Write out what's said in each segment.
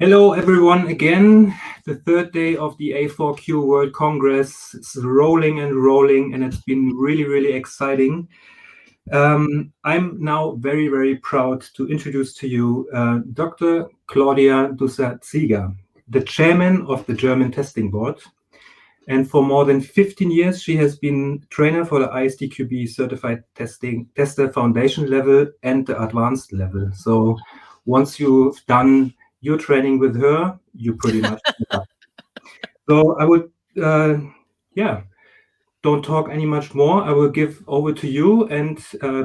Hello everyone again. The third day of the A4Q World Congress. It's rolling and it's been really exciting. I'm now very proud to introduce to you Dr. Klaudia Dussa-Zieger, the chairman of the German Testing Board. And for more than 15 years, she has been trainer for the ISTQB certified tester foundation level and the advanced level. So once you've done your training with her, you pretty much So I would, don't talk any much more. I will give over to you and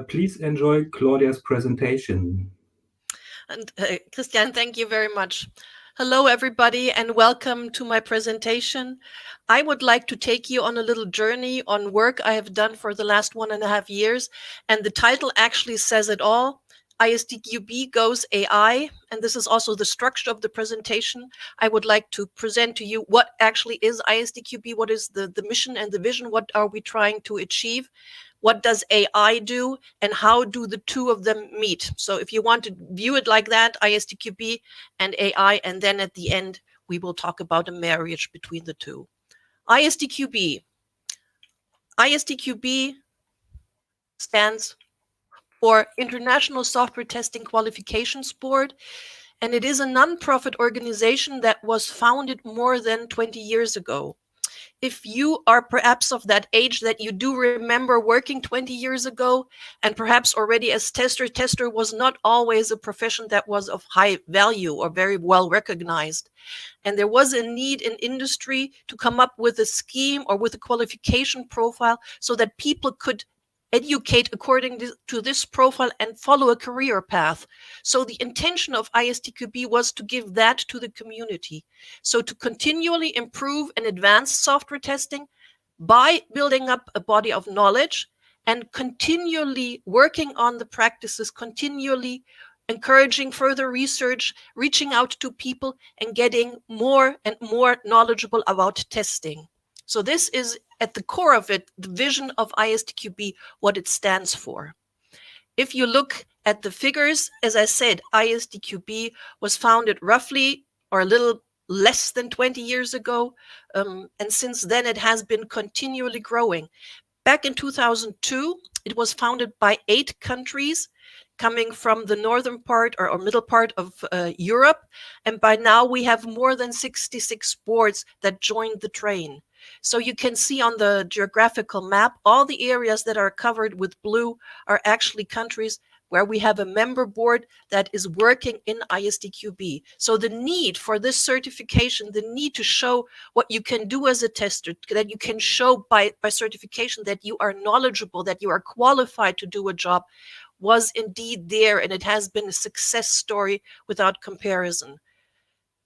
please enjoy Claudia's presentation. And Christian, thank you very much. Hello, everybody, and welcome to my presentation. I would like to take you on a little journey on work I have done for the last 1.5 years. And the title actually says it all. ISTQB goes AI, and this is also the structure of the presentation. I would like to present to you what actually is ISTQB, what is the mission and the vision, what are we trying to achieve, what does AI do, and how do the two of them meet? So if you want to view it like that, ISTQB and AI, and then at the end, we will talk about a marriage between the two. ISTQB. ISTQB stands for International Software Testing Qualifications Board, and it is a non-profit organization that was founded more than 20 years ago. If you are perhaps of that age that you do remember working 20 years ago, and perhaps already as tester was not always a profession that was of high value or very well recognized. And there was a need in industry to come up with a scheme or with a qualification profile so that people could educate according to this profile and follow a career path. So the intention of ISTQB was to give that to the community. So to continually improve and advance software testing by building up a body of knowledge and continually working on the practices, continually encouraging further research, reaching out to people and getting more and more knowledgeable about testing. So this is at the core of it, the vision of ISTQB, what it stands for. If you look at the figures, as I said, ISTQB was founded roughly or a little less than 20 years ago. And since then, it has been continually growing. Back in 2002, it was founded by 8 countries coming from the northern part or middle part of Europe. And by now, we have more than 66 boards that joined the train. So you can see on the geographical map, all the areas that are covered with blue are actually countries where we have a member board that is working in ISTQB. So the need for this certification, the need to show what you can do as a tester, that you can show by certification that you are knowledgeable, that you are qualified to do a job, was indeed there, and it has been a success story without comparison.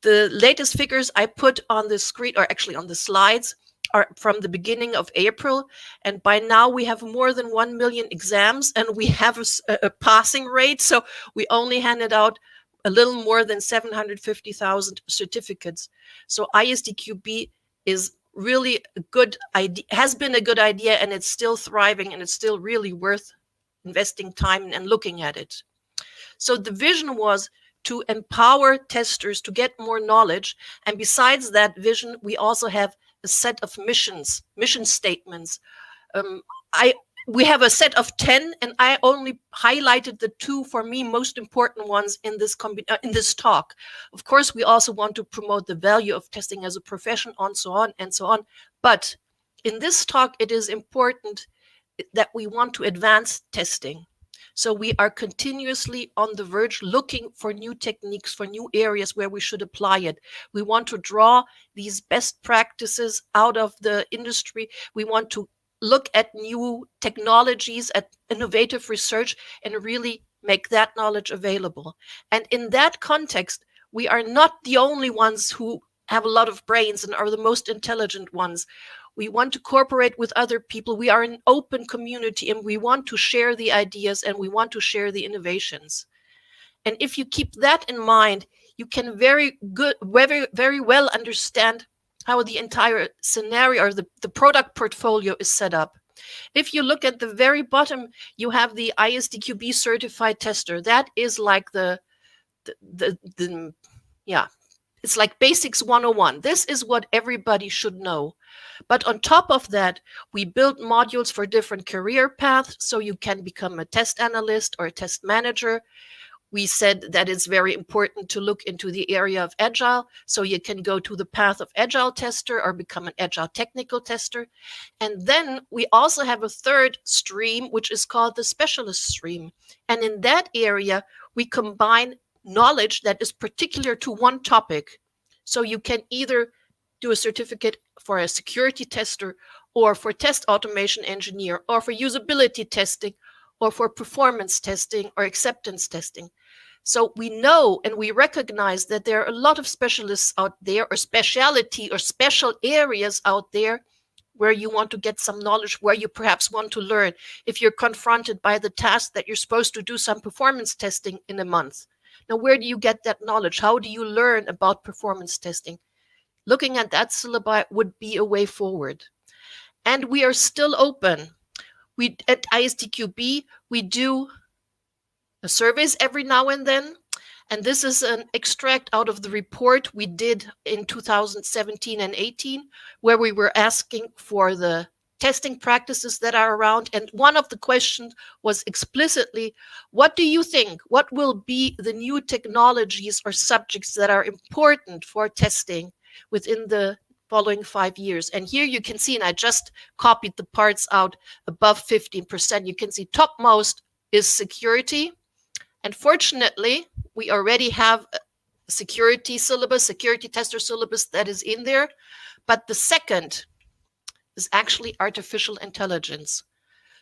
The latest figures I put on the screen, or actually on the slides, are from the beginning of April. And by now we have more than 1 million exams and we have a passing rate. So we only handed out a little more than 750,000 certificates. So ISTQB is really a good idea, has been a good idea, and it's still thriving, and it's still really worth investing time and looking at it. So the vision was to empower testers to get more knowledge. And besides that vision, we also have a set of mission statements. We have a set of 10, and I only highlighted the 2 for me most important ones in this talk. Of course, we also want to promote the value of testing as a profession, and so on and so on. But in this talk, it is important that we want to advance testing. So we are continuously on the verge looking for new techniques, for new areas where we should apply it. We want to draw these best practices out of the industry. We want to look at new technologies, at innovative research, and really make that knowledge available. And in that context, we are not the only ones who have a lot of brains and are the most intelligent ones. We want to cooperate with other people. We are an open community, and we want to share the ideas, and we want to share the innovations. And if you keep that in mind, you can very well understand how the entire scenario or the product portfolio is set up. If you look at the very bottom, you have the ISTQB certified tester. That is like the It's like Basics 101. This is what everybody should know. But on top of that, we built modules for different career paths, so you can become a test analyst or a test manager. We said that it's very important to look into the area of Agile, so you can go to the path of Agile tester or become an Agile technical tester. And then we also have a third stream, which is called the specialist stream. And in that area, we combine knowledge that is particular to one topic. So you can either do a certificate for a security tester, or for test automation engineer, or for usability testing, or for performance testing or acceptance testing. So we know and we recognize that there are a lot of specialists out there, or speciality or special areas out there where you want to get some knowledge, where you perhaps want to learn. If you're confronted by the task that you're supposed to do some performance testing in a month. Now, where do you get that knowledge? How do you learn about performance testing? Looking at that syllabi would be a way forward. And we are still open. We at ISTQB, we do surveys every now and then. And this is an extract out of the report we did in 2017 and 18, where we were asking for the testing practices that are around. And one of the questions was explicitly, what do you think? What will be the new technologies or subjects that are important for testing within the following 5 years? And here you can see, and I just copied the parts out above 15%. You can see topmost is security. And fortunately, we already have a security syllabus, security tester syllabus that is in there. But the second is actually artificial intelligence.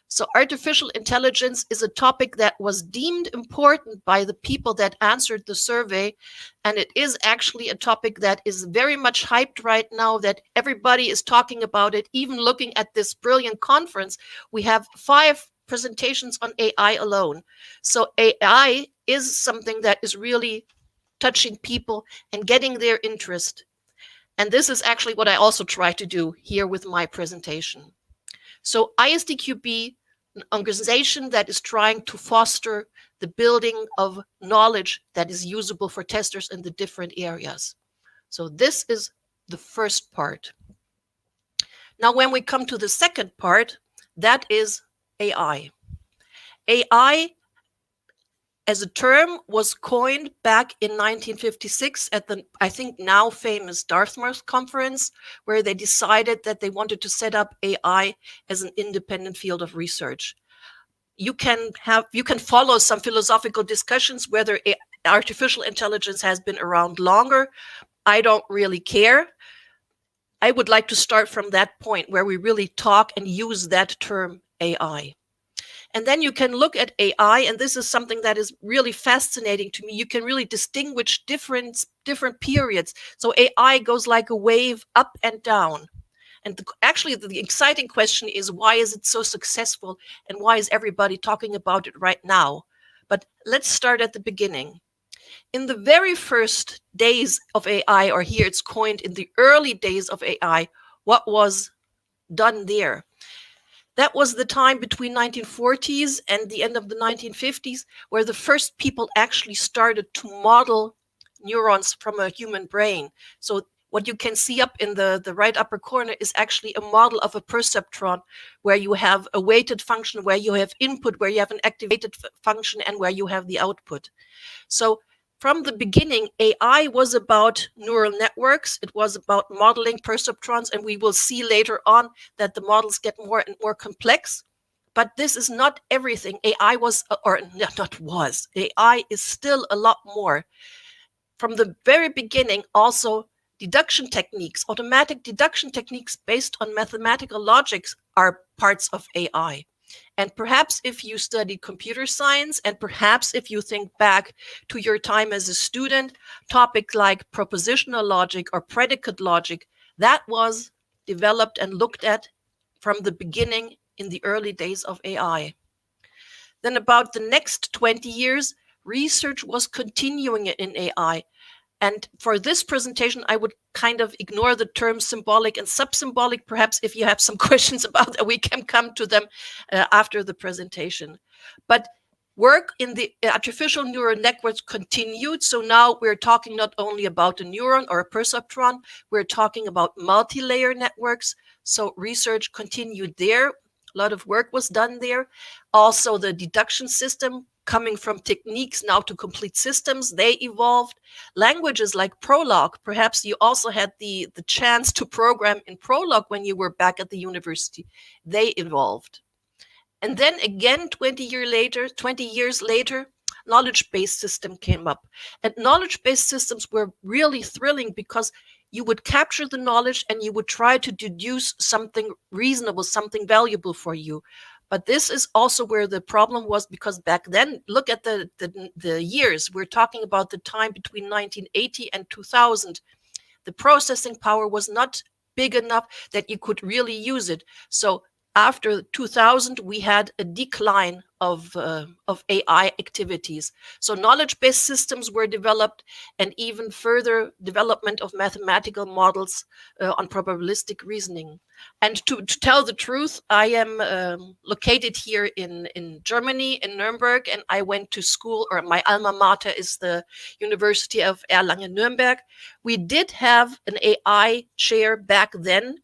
So artificial intelligence is a topic that was deemed important by the people that answered the survey. And it is actually a topic that is very much hyped right now, that everybody is talking about it. Even looking at this brilliant conference, we have 5 presentations on AI alone. So AI is something that is really touching people and getting their interest. And this is actually what I also try to do here with my presentation. So ISTQB, an organization that is trying to foster the building of knowledge that is usable for testers in the different areas. So this is the first part. Now, when we come to the second part, that is AI. AI as a term was coined back in 1956 at the, I think now famous Dartmouth conference, where they decided that they wanted to set up AI as an independent field of research. You can follow some philosophical discussions whether artificial intelligence has been around longer. I don't really care. I would like to start from that point where we really talk and use that term AI. And then you can look at AI, and this is something that is really fascinating to me. You can really distinguish different periods. So AI goes like a wave up and down. And actually, the exciting question is, why is it so successful? And why is everybody talking about it right now? But let's start at the beginning. In the very first days of AI, or here it's coined in the early days of AI, what was done there? That was the time between 1940s and the end of the 1950s, where the first people actually started to model neurons from a human brain. So what you can see up in the right upper corner is actually a model of a perceptron, where you have a weighted function, where you have input, where you have an activated function, and where you have the output. So from the beginning, AI was about neural networks. It was about modeling perceptrons, and we will see later on that the models get more and more complex. But this is not everything. AI is still a lot more. From the very beginning, also deduction techniques, automatic deduction techniques based on mathematical logics are parts of AI. And perhaps if you studied computer science, and perhaps if you think back to your time as a student, topics like propositional logic or predicate logic, that was developed and looked at from the beginning in the early days of AI. Then about the next 20 years, research was continuing in AI. And for this presentation, I would kind of ignore the terms symbolic and subsymbolic. Perhaps if you have some questions about that, we can come to them after the presentation. But Work in the artificial neural networks continued. So now we're talking not only about a neuron or a perceptron, we're talking about multi-layer networks. So research continued there. A lot of work was done there. Also, the deduction system, coming from techniques now to complete systems, they evolved. Languages like Prolog, perhaps you also had the chance to program in Prolog when you were back at the university, they evolved. And then again, 20 years later, knowledge-based system came up. And knowledge-based systems were really thrilling because you would capture the knowledge and you would try to deduce something reasonable, something valuable for you. But this is also where the problem was, because back then, look at the years. We're talking about the time between 1980 and 2000. The processing power was not big enough that you could really use it. So after 2000, we had a decline of AI activities. So knowledge-based systems were developed, and even further development of mathematical models on probabilistic reasoning. And to tell the truth, I am located here in Germany, in Nuremberg, and I went to school, or my alma mater is the University of Erlangen-Nuremberg. We did have an AI chair back then.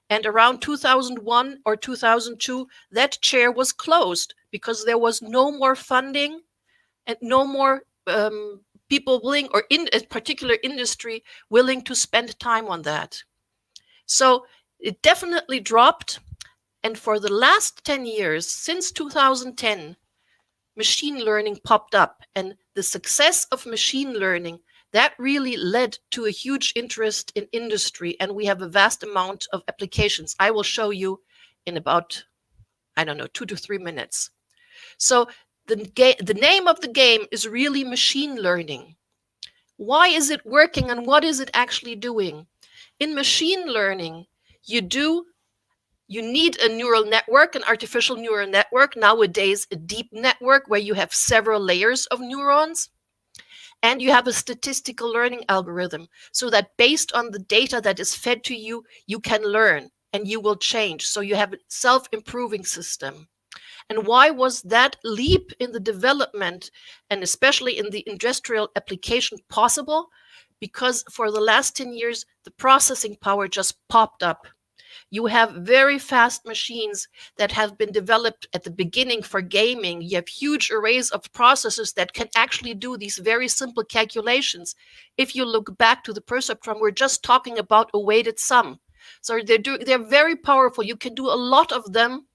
And around 2001 or 2002, that chair was closed because there was no more funding and no more people willing, or in a particular industry, willing to spend time on that. So it definitely dropped. And for the last 10 years, since 2010, machine learning popped up. And the success of machine learning, that really led to a huge interest in industry, and we have a vast amount of applications. I will show you in about, 2 to 3 minutes. So the name of the game is really machine learning. Why is it working, and what is it actually doing? In machine learning, you need a neural network, an artificial neural network, nowadays a deep network where you have several layers of neurons. And you have a statistical learning algorithm, so that based on the data that is fed to you, you can learn and you will change. So you have a self-improving system. And why was that leap in the development, and especially in the industrial application, possible? Because for the last 10 years, the processing power just popped up. You have very fast machines that have been developed at the beginning for gaming. You have huge arrays of processors that can actually do these very simple calculations. If you look back to the perceptron, we're just talking about a weighted sum. So they're very powerful. You can do a lot of them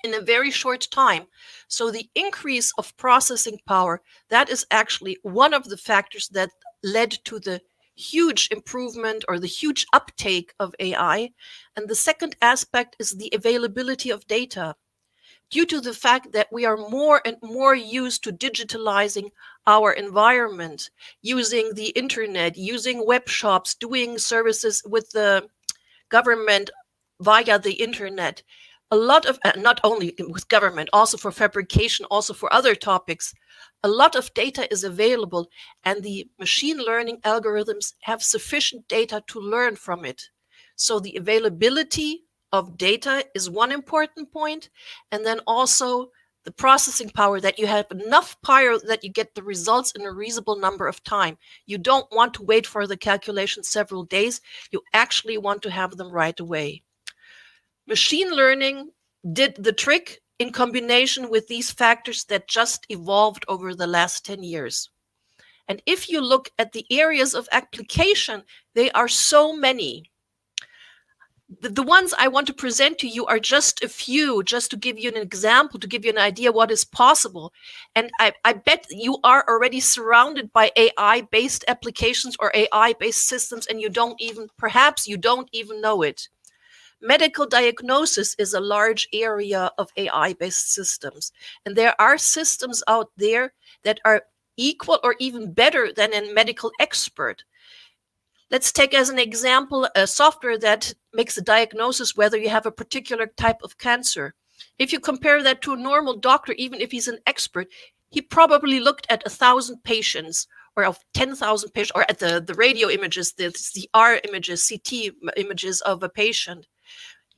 in a very short time. So the increase of processing power, that is actually one of the factors that led to the huge improvement or the huge uptake of AI. And the second aspect is the availability of data. Due to the fact that we are more and more used to digitalizing our environment, using the internet, using web shops, doing services with the government via the internet, a lot of, not only with government, also for fabrication, also for other topics, a lot of data is available, and the machine learning algorithms have sufficient data to learn from it. So the availability of data is one important point, and then also the processing power, that you have enough power that you get the results in a reasonable number of time. You don't want to wait for the calculation several days. You actually want to have them right away. Machine learning did the trick in combination with these factors that just evolved over the last 10 years. And if you look at the areas of application, they are so many. The ones I want to present to you are just a few, just to give you an example, to give you an idea what is possible. And I bet you are already surrounded by AI-based applications or AI-based systems, and perhaps you don't even know it. Medical diagnosis is a large area of AI-based systems. And there are systems out there that are equal or even better than a medical expert. Let's take as an example a software that makes a diagnosis whether you have a particular type of cancer. If you compare that to a normal doctor, even if he's an expert, he probably looked at 1,000 patients or of 10,000 patients, or at the radio images, the CR images, CT images of a patient.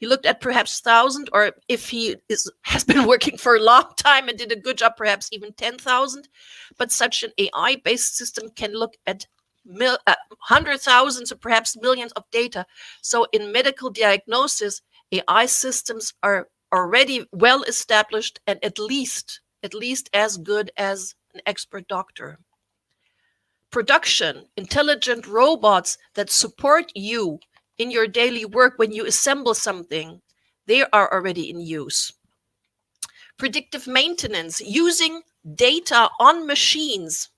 He looked at perhaps 1,000, or if he has been working for a long time and did a good job, perhaps even 10,000. But such an AI-based system can look at hundreds, thousands, or perhaps millions of data. So in medical diagnosis, AI systems are already well established and at least as good as an expert doctor. Production, intelligent robots that support you in your daily work when you assemble something, they are already in use. Predictive maintenance, using data on machines,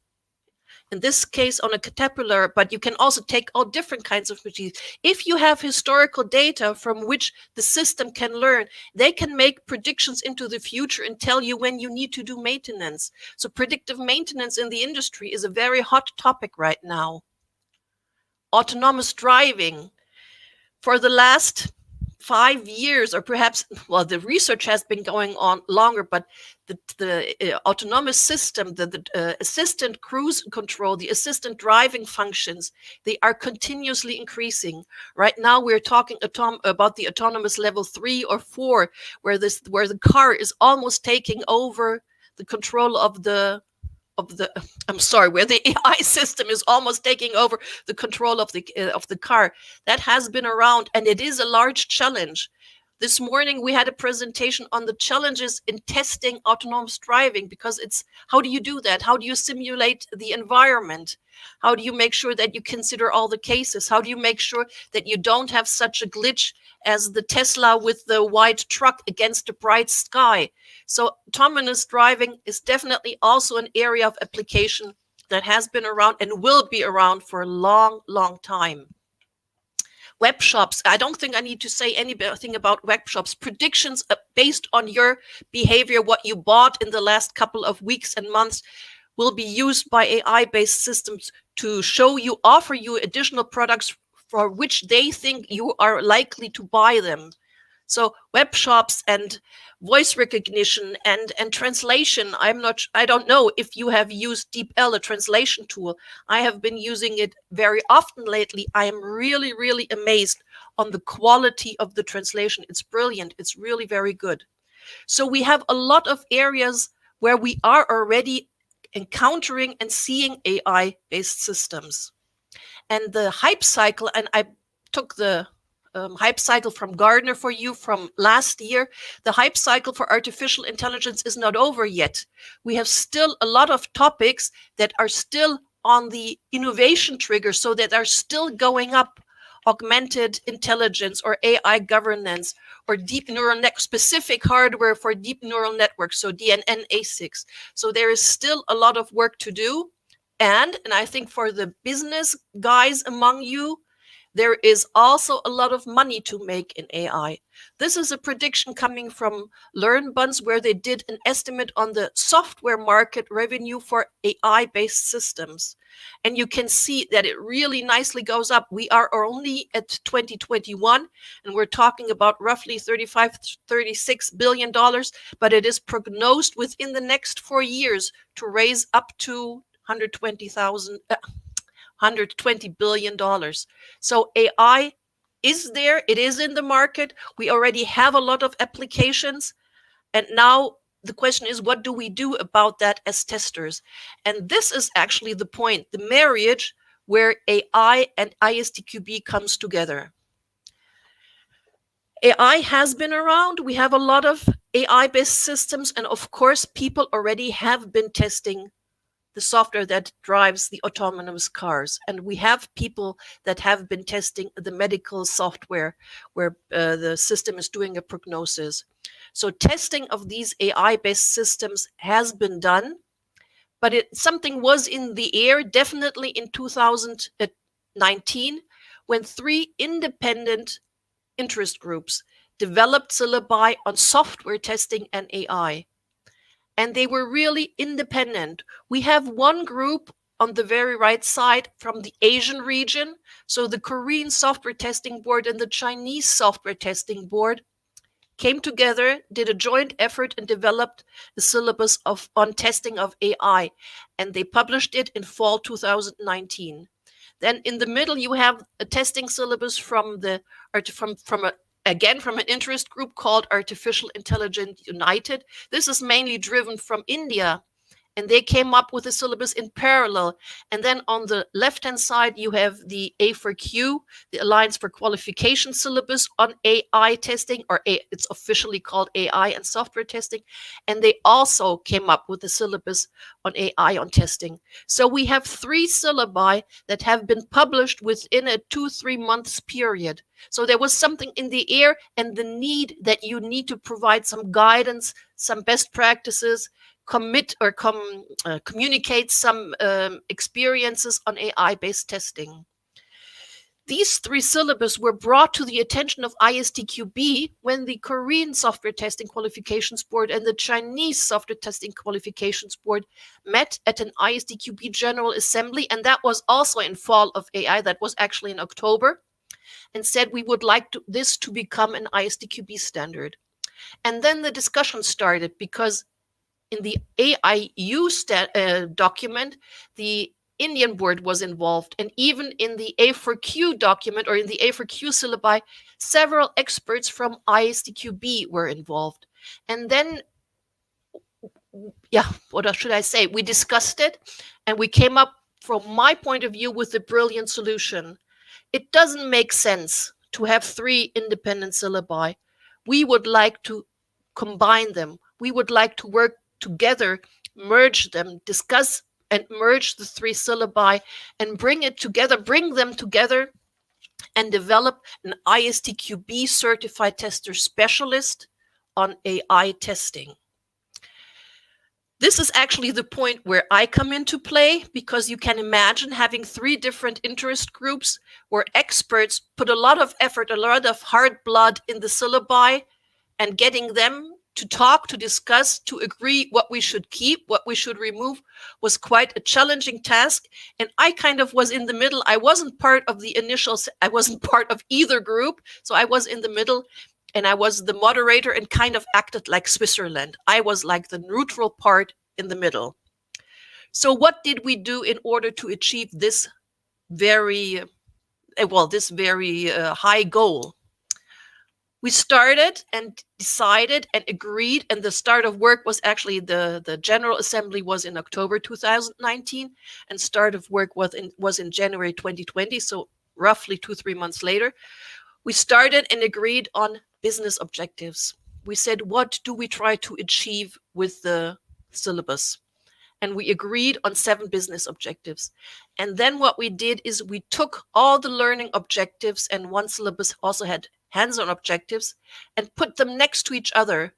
in this case on a caterpillar, but you can also take all different kinds of machines. If you have historical data from which the system can learn, they can make predictions into the future and tell you when you need to do maintenance. So predictive maintenance in the industry is a very hot topic right now. Autonomous driving. For the last 5 years, or perhaps, well, the research has been going on longer, but the autonomous system, the assistant cruise control, the assistant driving functions, they are continuously increasing. Right now, we're talking about the autonomous level 3 or 4, where the car is almost taking over the control of the where the AI system is almost taking over the control of the car. That has been around, and it is a large challenge. This morning we had a presentation on the challenges in testing autonomous driving, because it's, how do you do that? How do you simulate the environment? How do you make sure that you consider all the cases? How do you make sure that you don't have such a glitch as the Tesla with the white truck against a bright sky? So autonomous driving is definitely also an area of application that has been around and will be around for a long, long time. Web shops, I don't think I need to say anything about web shops. Predictions based on your behavior, what you bought in the last couple of weeks and months, will be used by AI-based systems to offer you additional products for which they think you are likely to buy them. So web shops and voice recognition and translation. I don't know if you have used DeepL, a translation tool. I have been using it very often lately. I am really, really amazed on the quality of the translation. It's brilliant. It's really very good. So we have a lot of areas where we are already encountering and seeing AI-based systems. And the hype cycle, and I took the hype cycle from Gardner for you from last year. The hype cycle for artificial intelligence is not over yet. We have still a lot of topics that are still on the innovation trigger, so that are still going up. Augmented intelligence, or AI governance, or deep neural net specific hardware for deep neural networks, so DNN ASICs. So there is still a lot of work to do. And I think for the business guys among you, there is also a lot of money to make in AI. This is a prediction coming from LearnBunds, where they did an estimate on the software market revenue for AI-based systems. And you can see that it really nicely goes up. We are only at 2021, and we're talking about roughly $35–36 billion, but it is prognosed within the next 4 years to raise up to $120 billion. So AI is there, it is in the market. We already have a lot of applications. And now the question is, what do we do about that as testers? And this is actually the point, the marriage where AI and ISTQB comes together. AI has been around. We have a lot of AI-based systems. And of course, people already have been testing the software that drives the autonomous cars. And we have people that have been testing the medical software where the system is doing a prognosis. So testing of these AI-based systems has been done, but something was in the air definitely in 2019 when 3 independent interest groups developed syllabi on software testing and AI. And they were really independent. We have one group on the very right side from the Asian region. So the Korean Software Testing Board and the Chinese Software Testing Board came together, did a joint effort, and developed a syllabus on testing of AI. And they published it in fall 2019. Then in the middle, you have a testing syllabus from a again from an interest group called Artificial Intelligence United. This is mainly driven from India, and they came up with a syllabus in parallel. And then on the left-hand side, you have the A4Q, the Alliance for Qualification syllabus on AI testing, or it's officially called AI and software testing. And they also came up with a syllabus on AI on testing. So we have 3 syllabi that have been published within a 2-3 months period. So there was something in the air, and the need that you need to provide some guidance, some best practices, communicate some experiences on AI-based testing. These 3 syllabus were brought to the attention of ISTQB when the Korean Software Testing Qualifications Board and the Chinese Software Testing Qualifications Board met at an ISTQB General Assembly, and that was also in fall of AI, that was actually in October, and said we would like this to become an ISTQB standard. And then the discussion started, because in the AIU document, the Indian board was involved, and even in the A4Q document, or in the A4Q syllabi, several experts from ISTQB were involved. And then, what should I say? We discussed it, and we came up, from my point of view, with a brilliant solution. It doesn't make sense to have 3 independent syllabi. We would like to combine them. We would like to work together, merge them, discuss and merge the 3 syllabi and bring them together and develop an ISTQB certified tester specialist on AI testing. This is actually the point where I come into play, because you can imagine having 3 different interest groups where experts put a lot of effort, a lot of hard blood in the syllabi, and getting them to talk, to discuss, to agree what we should keep, what we should remove, was quite a challenging task. And I kind of was in the middle. I wasn't part of the I wasn't part of either group. So I was in the middle, and I was the moderator and kind of acted like Switzerland. I was like the neutral part in the middle. So what did we do in order to achieve this very high goal? We started and decided and agreed, and the start of work was actually the General Assembly was in October 2019, and start of work was in January 2020, so roughly 2-3 months later. We started and agreed on business objectives. We said, what do we try to achieve with the syllabus? And we agreed on 7 business objectives. And then what we did is we took all the learning objectives, and one syllabus also had hands-on objectives, and put them next to each other.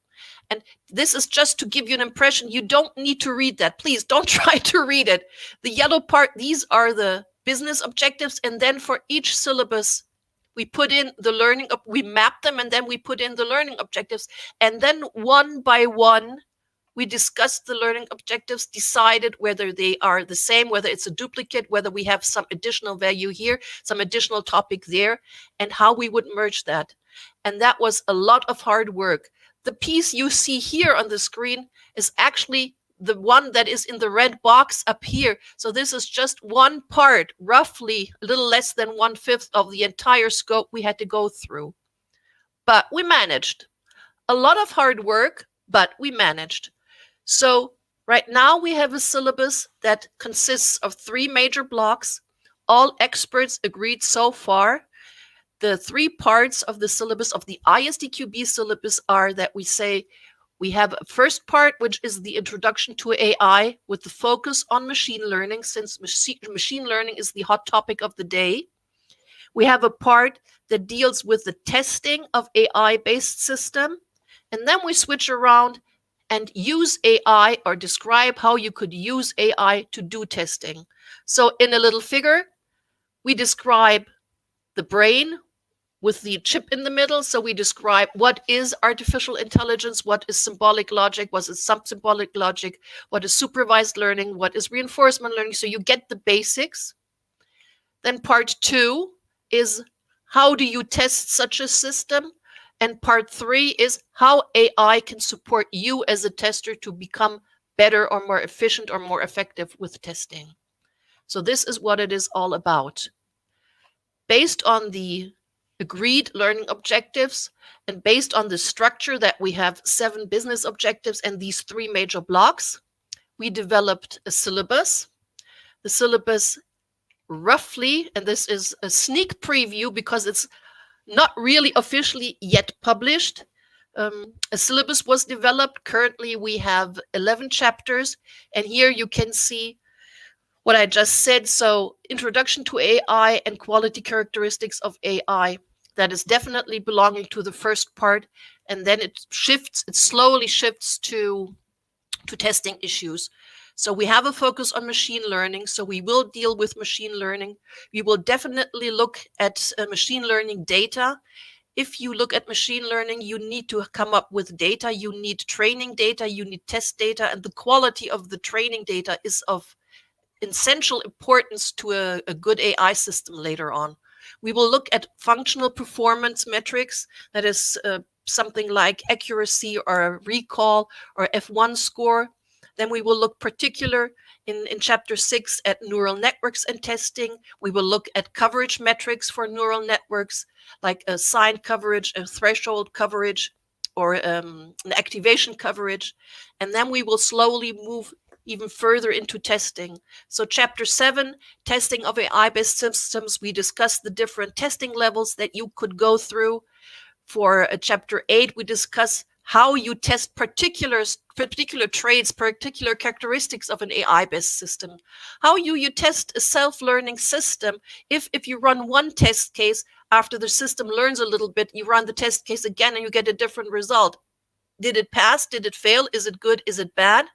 And this is just to give you an impression. You don't need to read that. Please don't try to read it. The yellow part, these are the business objectives. And then for each syllabus, we put in the learning, we map them, and then we put in the learning objectives. And then one by one, we discussed the learning objectives, decided whether they are the same, whether it's a duplicate, whether we have some additional value here, some additional topic there, and how we would merge that. And that was a lot of hard work. The piece you see here on the screen is actually the one that is in the red box up here. So this is just one part, roughly a little less than 1/5 of the entire scope we had to go through. But we managed. A lot of hard work, but we managed. So right now we have a syllabus that consists of 3 major blocks. All experts agreed so far. The 3 parts of the syllabus, of the ISTQB syllabus, are that we say we have a first part, which is the introduction to AI, with the focus on machine learning, since machine learning is the hot topic of the day. We have a part that deals with the testing of AI-based system. And then we switch around and use AI, or describe how you could use AI to do testing. So in a little figure, we describe the brain with the chip in the middle. So we describe what is artificial intelligence, what is symbolic logic, what is sub-symbolic logic, what is supervised learning, what is reinforcement learning. So you get the basics. Then part 2 is how do you test such a system? And part 3 is how AI can support you as a tester to become better or more efficient or more effective with testing. So this is what it is all about. Based on the agreed learning objectives. And based on the structure that we have 7 business objectives and these 3 major blocks, we developed a syllabus. The syllabus roughly, and this is a sneak preview because it's not really officially yet published. A syllabus was developed. Currently, we have 11 chapters. And here you can see what I just said. So introduction to AI and quality characteristics of AI. That is definitely belonging to the first part. And then it slowly shifts to testing issues. So we have a focus on machine learning. So we will deal with machine learning. We will definitely look at machine learning data. If you look at machine learning, you need to come up with data. You need training data. You need test data. And the quality of the training data is of essential importance to a good AI system later on. We will look at functional performance metrics. That is something like accuracy or recall or F1 score. Then we will look particular in chapter 6 at neural networks and testing. We will look at coverage metrics for neural networks, like a sign coverage, a threshold coverage, or an activation coverage. And then we will slowly move even further into testing. So chapter 7, testing of AI-based systems, we discuss the different testing levels that you could go through. For chapter 8, we discuss how you test particular traits, particular characteristics of an AI-based system. How you test a self-learning system. If you run one test case, after the system learns a little bit, you run the test case again and you get a different result. Did it pass? Did it fail? Is it good? Is it bad?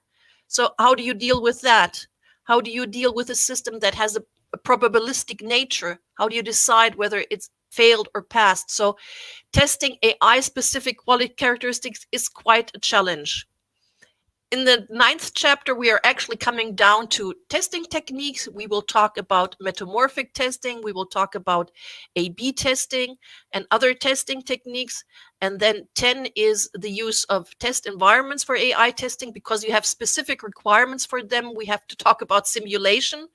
So how do you deal with that? How do you deal with a system that has a probabilistic nature? How do you decide whether it's failed or passed? So testing AI-specific quality characteristics is quite a challenge. In the 9th chapter, we are actually coming down to testing techniques. We will talk about metamorphic testing. We will talk about A/B testing and other testing techniques. And then 10 is the use of test environments for AI testing, because you have specific requirements for them. We have to talk about simulation.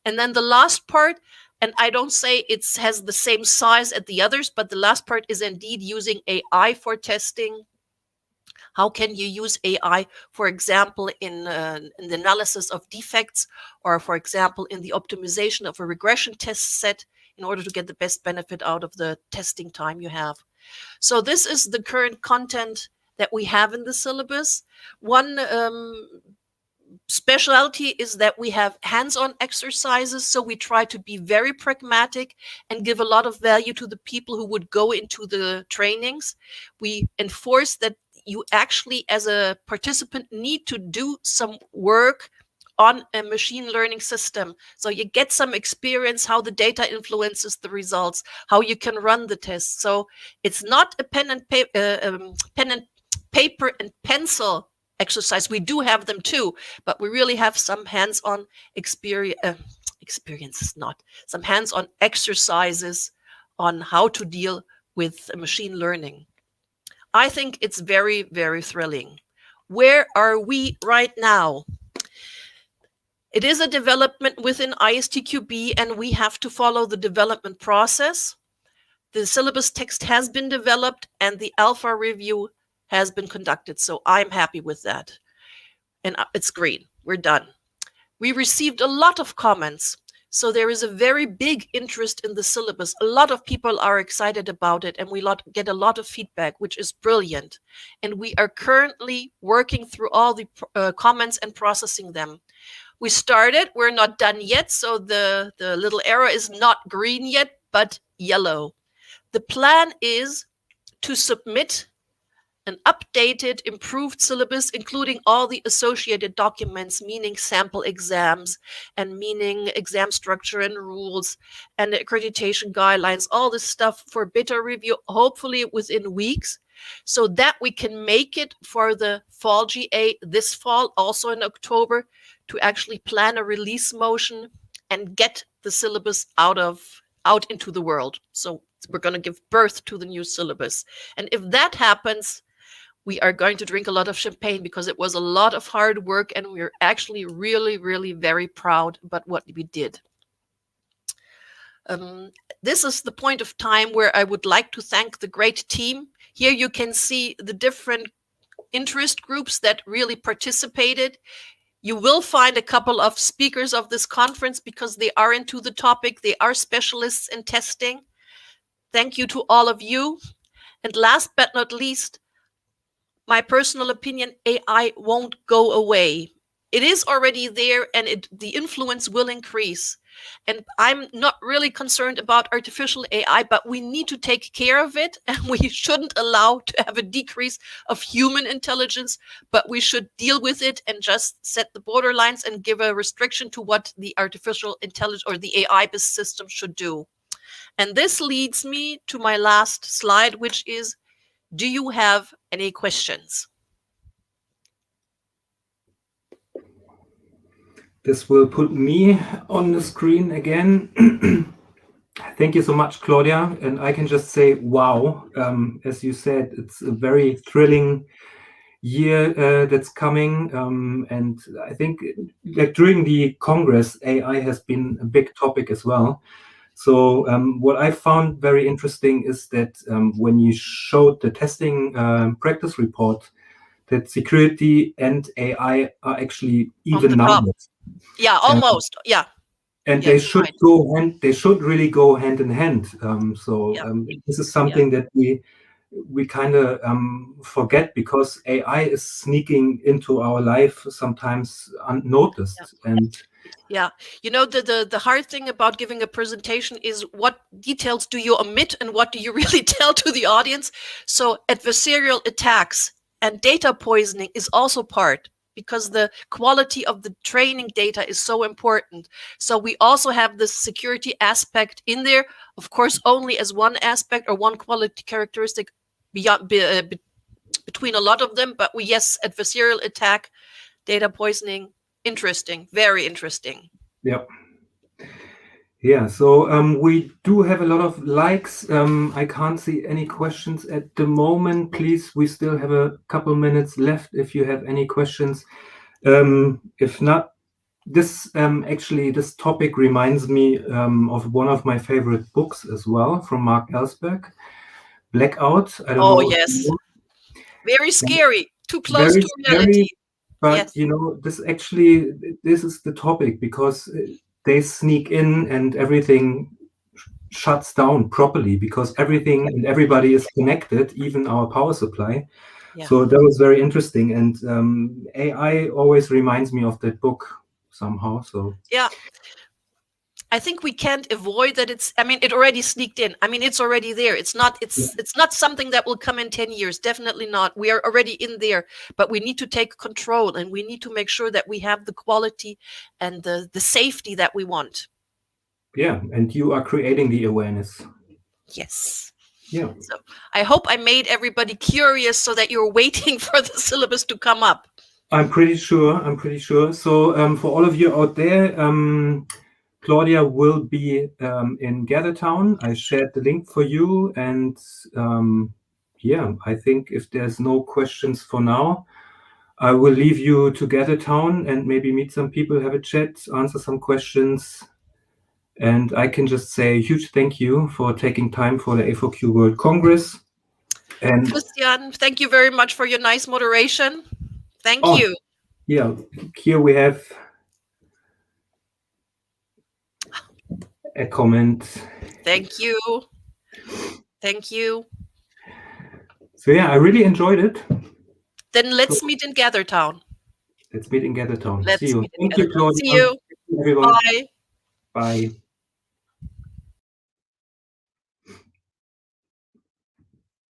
And then the last part, and I don't say it has the same size as the others, but the last part is indeed using AI for testing. How can you use AI, for example, in the analysis of defects, or for example, in the optimization of a regression test set in order to get the best benefit out of the testing time you have? So this is the current content that we have in the syllabus. One specialty is that we have hands-on exercises. So we try to be very pragmatic and give a lot of value to the people who would go into the trainings. We enforce that you actually, as a participant, need to do some work on a machine learning system. So you get some experience how the data influences the results, how you can run the tests. So it's not a pen and paper and pencil exercise. We do have them too, but we really have some hands-on some hands-on exercises on how to deal with machine learning. I think it's very, very thrilling. Where are we right now? It is a development within ISTQB, and we have to follow the development process. The syllabus text has been developed and the alpha review has been conducted. So I'm happy with that. And it's green. We're done. We received a lot of comments. So there is a very big interest in the syllabus. A lot of people are excited about it, and we get a lot of feedback, which is brilliant. And we are currently working through all the comments and processing them. We started, we're not done yet. So the little arrow is not green yet, but yellow. The plan is to submit an updated, improved syllabus, including all the associated documents, meaning sample exams and meaning exam structure and rules and accreditation guidelines, all this stuff for beta review, hopefully within weeks, so that we can make it for the fall GA this fall, also in October, to actually plan a release motion and get the syllabus out into the world. So we're going to give birth to the new syllabus. And if that happens, we are going to drink a lot of champagne, because it was a lot of hard work, and we're actually really, really very proud about what we did. This is the point of time where I would like to thank the great team. Here you can see the different interest groups that really participated. You will find a couple of speakers of this conference because they are into the topic. They are specialists in testing. Thank you to all of you. And last but not least, my personal opinion, AI won't go away. It is already there, and the influence will increase. And I'm not really concerned about artificial AI, but we need to take care of it, and we shouldn't allow to have a decrease of human intelligence, but we should deal with it and just set the borderlines and give a restriction to what the artificial intelligence or the AI-based system should do. And this leads me to my last slide, which is, do you have any questions? This will put me on the screen again. Thank you so much, Klaudia. And I can just say, wow, as you said, it's a very thrilling year that's coming. And I think that during the Congress, AI has been a big topic as well. So what I found very interesting is that when you showed the testing practice report, that security and AI are actually even numbered. Yeah, almost. Yeah. And they should go hand. They should really go hand in hand. This is something that we kind of forget, because AI is sneaking into our life sometimes unnoticed. And yeah, you know, the hard thing about giving a presentation is what details do you omit and what do you really tell to the audience. So adversarial attacks and data poisoning is also part, because the quality of the training data is so important. So we also have this security aspect in there, of course, only as one aspect or one quality characteristic beyond between a lot of them. But yes, adversarial attack, data poisoning, interesting, very interesting. Yep. Yeah, so we do have a lot of likes. I can't see any questions at the moment. Please, we still have a couple minutes left if you have any questions. If not, this topic reminds me of one of my favorite books as well, from Mark Ellsberg, Blackout. I don't know. Oh, yes. Very scary, too close to reality. But yes. You know, this is the topic, because they sneak in and everything shuts down properly, because everything and everybody is connected, even our power supply. Yeah. So that was very interesting. And AI always reminds me of that book somehow. So yeah, I think we can't avoid that. It already sneaked in. It's already there. It's not something that will come in 10 years. Definitely not. We are already in there, but we need to take control, and we need to make sure that we have the quality and the safety that we want. Yeah, and you are creating the awareness. Yes. Yeah. So I hope I made everybody curious so that you're waiting for the syllabus to come up. I'm pretty sure. So for all of you out there, Klaudia will be in Gathertown. I shared the link for you. And yeah, I think if there's no questions for now, I will leave you to Gathertown and maybe meet some people, have a chat, answer some questions. And I can just say a huge thank you for taking time for the A4Q World Congress. And Christian, thank you very much for your nice moderation. Thank you. Yeah, here we have a comment. Thank you. Thank you. So yeah, I really enjoyed it. Then let's meet in Gathertown. Let's meet in Gathertown. Let's See you. Meet in Thank you, Klaudia. See you. Everyone. Bye. Bye.